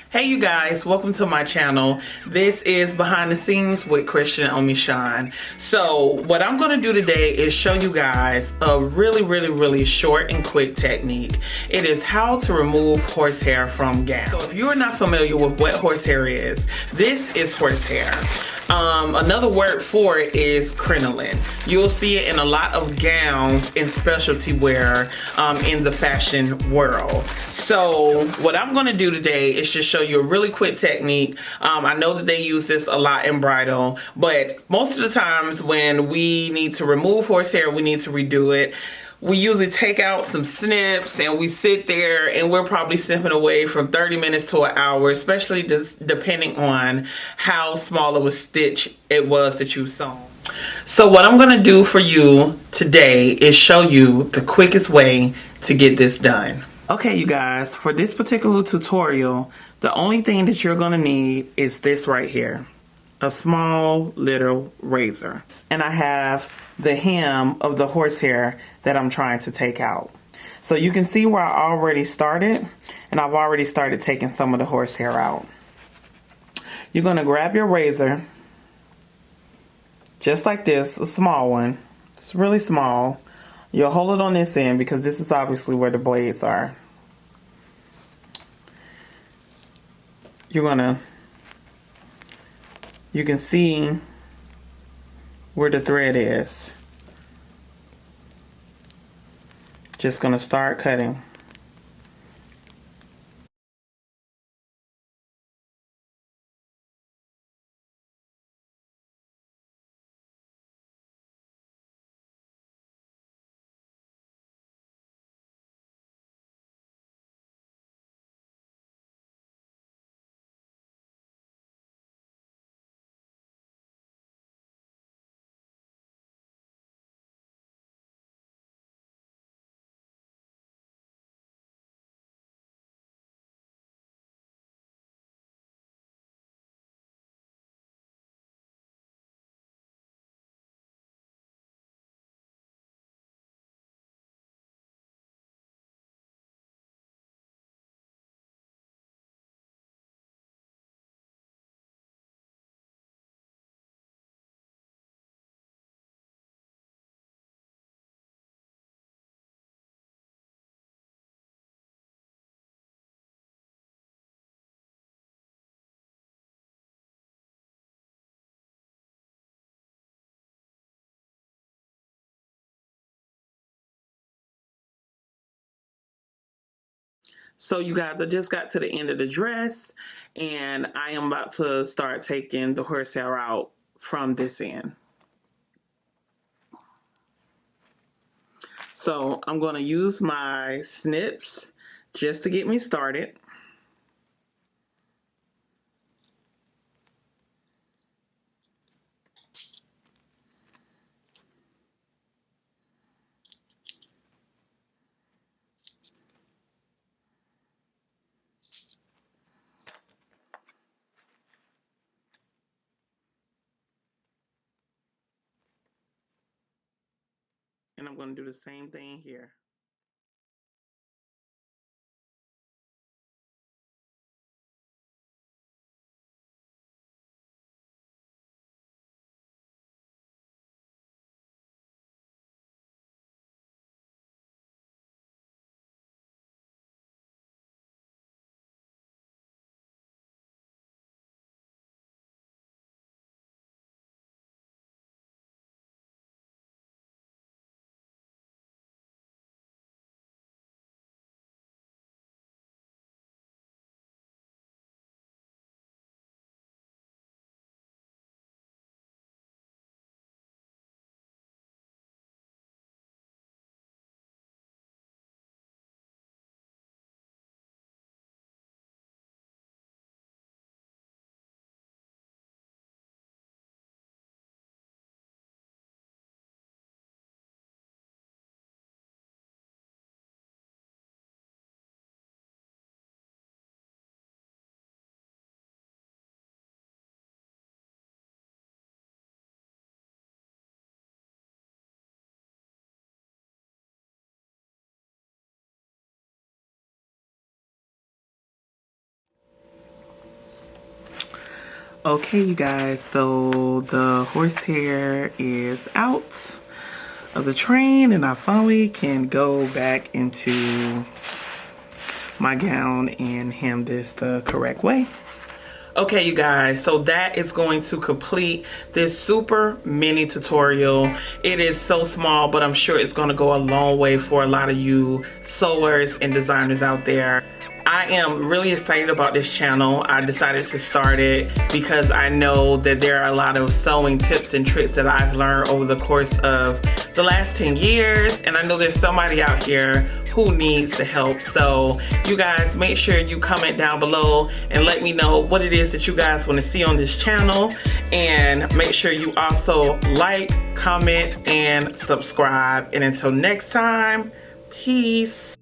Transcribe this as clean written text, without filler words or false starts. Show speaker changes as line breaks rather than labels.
Hey you guys, welcome to my channel. This is Behind the Scenes with Christian Omeshun. So what I'm going to do today is show you guys a really short and quick technique. It is how to remove horsehair from gowns. So if you are not familiar with what horsehair is, this is horsehair. Another word for it is crinoline. You'll see it in a lot of gowns and specialty wear in the fashion world. So what I'm going to do today is just show you a really quick technique. I know that they use this a lot in bridal, but most of the times when we need to remove horsehair, we need to redo it. We usually take out some snips and we sit there and we're probably snipping away from 30 minutes to an hour, especially depending on how small of a stitch it was that you sewn. So what I'm going to do for you today is show you the quickest way to get this done. Okay, you guys, for this particular tutorial, the only thing that you're going to need is this right here. A small little razor. And I have the hem of the horsehair that I'm trying to take out. So you can see where I already started, and I've already started taking some of the horsehair out. You're going to grab your razor, just like this, a small one. It's really small. You'll hold it on this end because this is obviously where the blades are. You can see where the thread is. Just gonna start cutting. So you guys, I just got to the end of the dress and I am about to start taking the horsehair out from this end. So I'm going to use my snips just to get me started. And I'm going to do the same thing here. Okay, you guys, so the horsehair is out of the train and I finally can go back into my gown and hem this the correct way. Okay, you guys, so that is going to complete this super mini tutorial. It is so small, but I'm sure it's going to go a long way for a lot of you sewers and designers out there. I am really excited about this channel. I decided to start it because I know that there are a lot of sewing tips and tricks that I've learned over the course of the last 10 years. And I know there's somebody out here who needs the help. So you guys, make sure you comment down below and let me know what it is that you guys want to see on this channel. And make sure you also like, comment, and subscribe. And until next time, peace.